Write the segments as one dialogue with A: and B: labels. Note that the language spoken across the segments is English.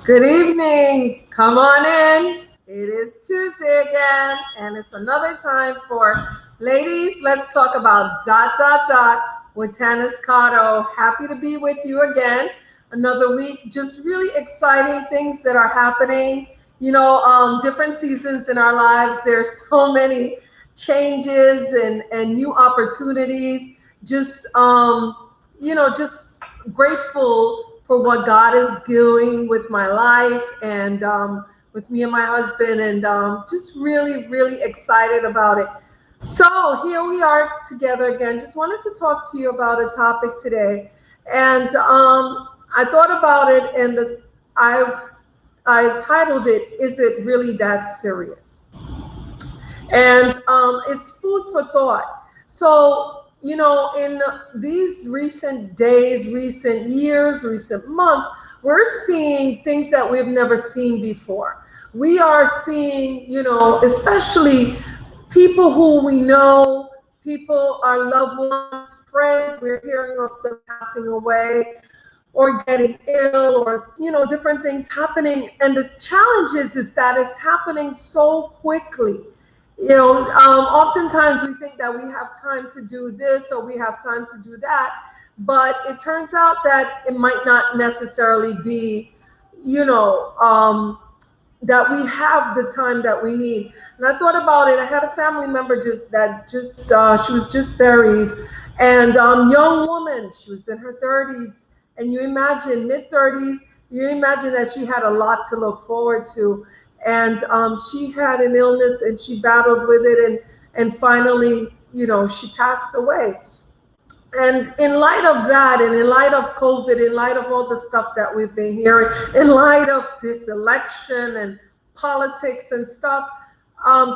A: Good evening. Come on in. It is Tuesday again, and it's another time for ladies. Let's talk about with Tanis Cotto. Happy to be with you again. Another week. Just really exciting things that are happening. Different seasons in our lives. There's so many changes and new opportunities. Just grateful for what God is doing with my life and with me and my husband, and just really, really excited about it. So here we are together again. Just wanted to talk to you about a topic today, and I thought about it, and I I titled it "Is It Really That Serious?" And it's food for thought. So, in these recent days, recent years, recent months, we're seeing things that we've never seen before. We are seeing, especially people who we know, people, our loved ones, friends, we're hearing of them passing away or getting ill, or different things happening. And the challenge is that it's happening so quickly. Oftentimes we think that we have time to do this or we have time to do that, but it turns out that it might not necessarily be, you know, um, that we have the time that we need. And I thought about it. I had a family member she was just buried, and young woman, she was in her 30s, and you imagine mid 30s, you imagine that she had a lot to look forward to, and she had an illness and she battled with it, and finally, she passed away. And in light of that, and in light of COVID, in light of all the stuff that we've been hearing, in light of this election and politics and stuff,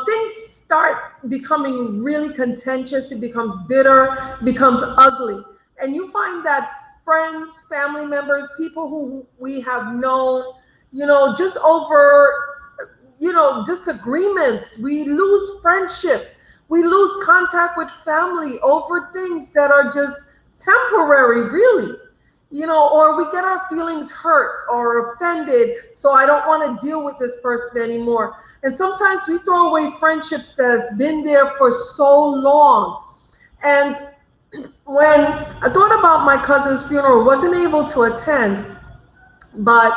A: things start becoming really contentious. It becomes bitter, becomes ugly. And you find that friends, family members, people who we have known, just over, disagreements, we lose friendships, we lose contact with family over things that are just temporary, really. Or we get our feelings hurt or offended, so I don't want to deal with this person anymore. And sometimes we throw away friendships that's been there for so long. And when I thought about my cousin's funeral, wasn't able to attend, but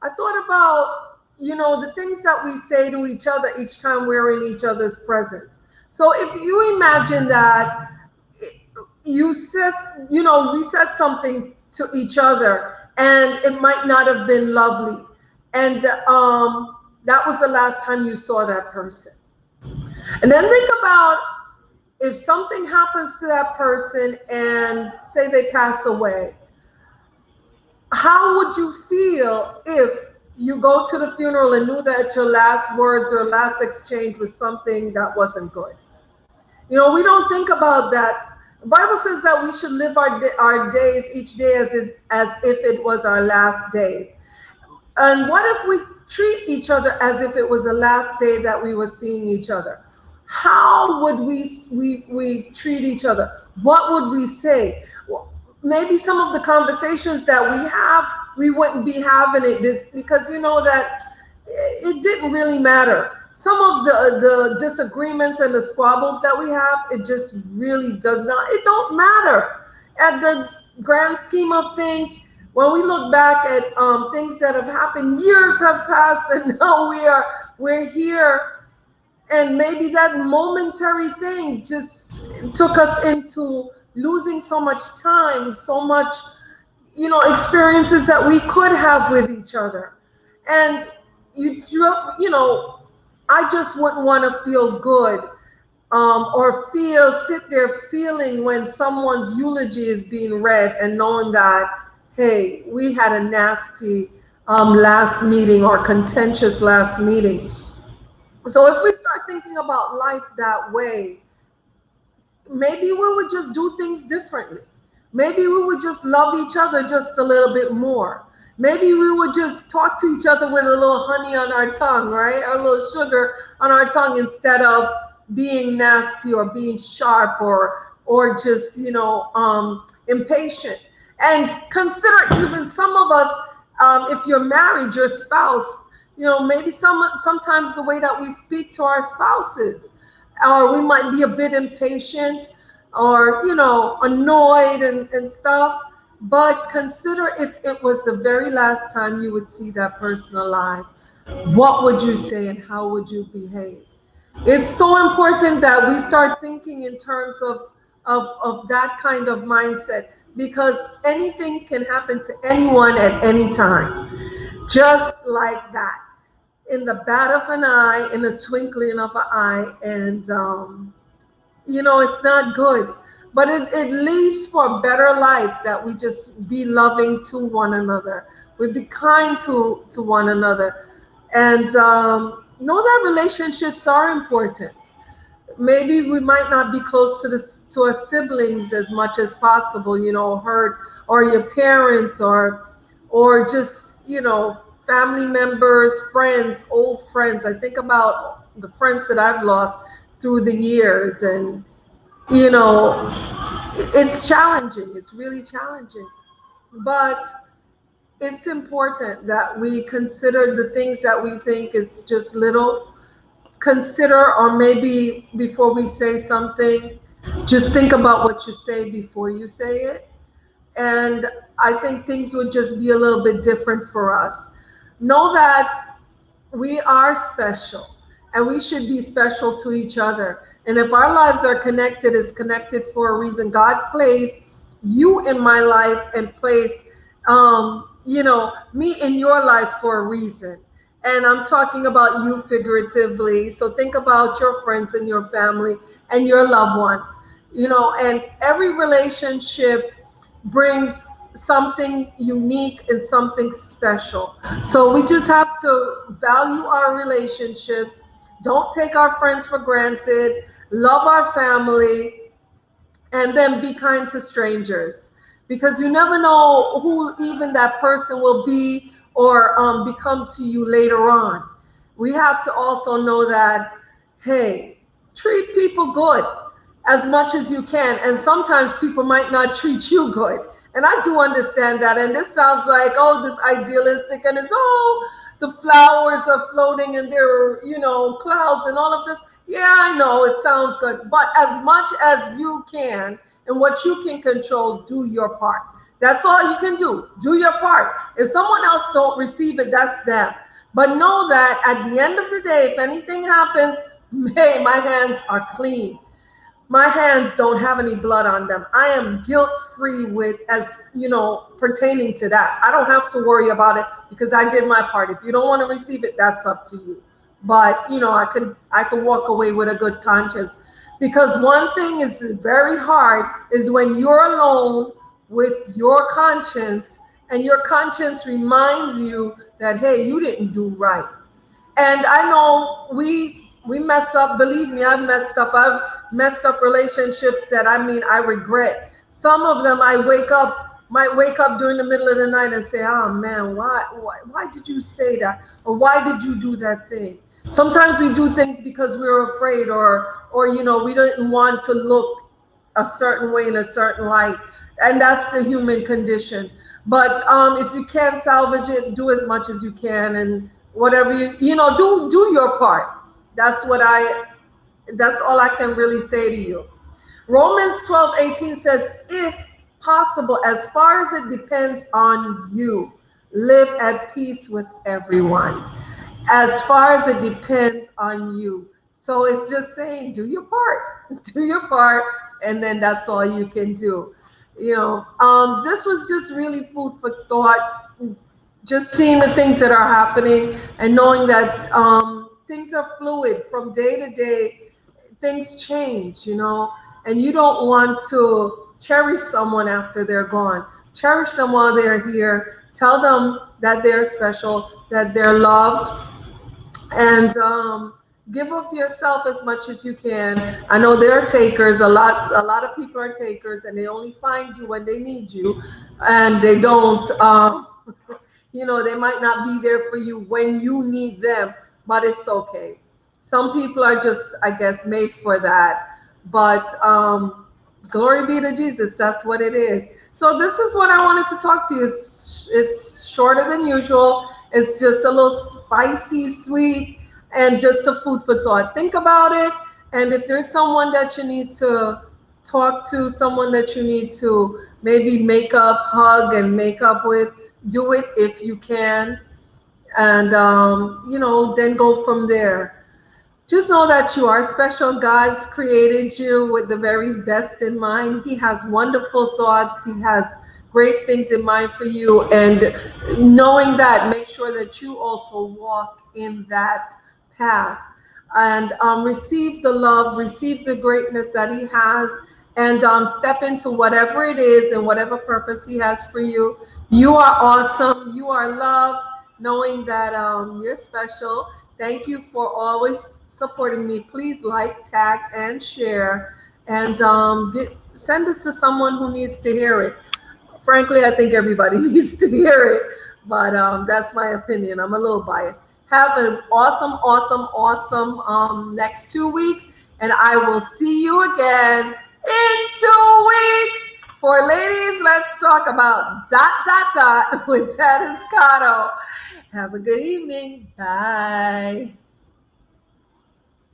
A: I thought about, the things that we say to each other each time we're in each other's presence. So if you imagine that you said, we said something to each other and it might not have been lovely. And that was the last time you saw that person. And then think about if something happens to that person and say they pass away. How would you feel if you go to the funeral and knew that your last words or last exchange was something that wasn't good? We don't think about that. The Bible says that we should live our days each day as if it was our last days. And what if we treat each other as if it was the last day that we were seeing each other? How would we treat each other? What would we say? Well, maybe some of the conversations that we have, we wouldn't be having it because that it didn't really matter. Some of the disagreements and the squabbles that we have, it just really does not, it don't matter. At the grand scheme of things, when we look back at things that have happened, years have passed, and now we're here, and maybe that momentary thing just took us into losing so much time, so much, experiences that we could have with each other. And you know, I just wouldn't want to feel good, or sit there feeling when someone's eulogy is being read and knowing that, hey, we had a nasty last meeting or contentious last meeting. So if we start thinking about life that way, maybe we would just do things differently. Maybe we would just love each other just a little bit more. Maybe we would just talk to each other with a little honey on our tongue, right? A little sugar on our tongue, instead of being nasty or being sharp, or just impatient. And consider, even some of us If you're married, your spouse, maybe sometimes the way that we speak to our spouses, or we might be a bit impatient, or annoyed and stuff. But consider, if it was the very last time you would see that person alive, what would you say and how would you behave? It's so important that we start thinking in terms of that kind of mindset, because anything can happen to anyone at any time, just like that, in the bat of an eye, in the twinkling of an eye. And it's not good. But it leaves for a better life, that we just be loving to one another. We be kind to one another. And know that relationships are important. Maybe we might not be close to our siblings as much as possible, hurt, or your parents, or just, family members, friends, old friends. I think about the friends that I've lost through the years, and you know, it's challenging. It's really challenging. But it's important that we consider the things that we think it's just little. Consider, or maybe before we say something, just think about what you say before you say it. And I think things would just be a little bit different for us. Know that we are special, and we should be special to each other. And if our lives are connected, it's connected for a reason. God placed you in my life, and placed me in your life for a reason. And I'm talking about you figuratively. So think about your friends and your family and your loved ones. And every relationship brings something unique and something special. So we just have to value our relationships. Don't take our friends for granted. Love our family, and then be kind to strangers, because you never know who even that person will be, or become to you later on. We have to also know that, hey, treat people good as much as you can, and sometimes people might not treat you good. And I do understand that. And this sounds like, oh, this idealistic, and it's, oh, the flowers are floating and there are, clouds and all of this. Yeah, I know it sounds good, but as much as you can, and what you can control, do your part. That's all you can do. Do your part. If someone else don't receive it, that's them. But know that at the end of the day, if anything happens, hey, my hands are clean. My hands don't have any blood on them. I am guilt free with, as pertaining to that. I don't have to worry about it, because I did my part. If you don't want to receive it, that's up to you. But I can walk away with a good conscience, because one thing is very hard, is when you're alone with your conscience, and your conscience reminds you that, hey, you didn't do right. And I know we mess up. Believe me, I've messed up. I've messed up relationships that, I regret. Some of them I might wake up during the middle of the night and say, oh man, why did you say that? Or why did you do that thing? Sometimes we do things because we were afraid, or we didn't want to look a certain way, in a certain light. And that's the human condition. But if you can't salvage it, do as much as you can, and whatever do your part. That's all I can really say to you. Romans 12:18 says, if possible, as far as it depends on you, live at peace with everyone. As far as it depends on you. So it's just saying, do your part. Do your part, and then that's all you can do. This was just really food for thought. Just seeing the things that are happening, and knowing that things are fluid from day to day. Things change, and you don't want to cherish someone after they're gone. Cherish them while they're here. Tell them that they're special, that they're loved, and give of yourself as much as you can. I know there are takers. A lot of people are takers, and they only find you when they need you, and they don't. They might not be there for you when you need them, but it's okay. Some people are just, I guess, made for that. But Glory be to Jesus. That's what it is. So this is what I wanted to talk to you. It's shorter than usual. It's just a little spicy, sweet, and just a food for thought. Think about it. And if there's someone that you need to talk to, someone that you need to maybe make up, hug, and make up with, do it if you can. And, then go from there. Just know that you are special. God's created you with the very best in mind. He has wonderful thoughts. He has great things in mind for you. And knowing that, make sure that you also walk in that path and receive the love, receive the greatness that He has, and step into whatever it is and whatever purpose He has for you. You are awesome. You are loved, knowing that you're special. Thank you for always supporting me. Please like, tag, and share. And send this to someone who needs to hear it. Frankly, I think everybody needs to hear it. But that's my opinion. I'm a little biased. Have an awesome, awesome, awesome next 2 weeks. And I will see you again in 2 weeks. For ladies, let's talk about ... with Tad Escato. Have a good evening. Bye.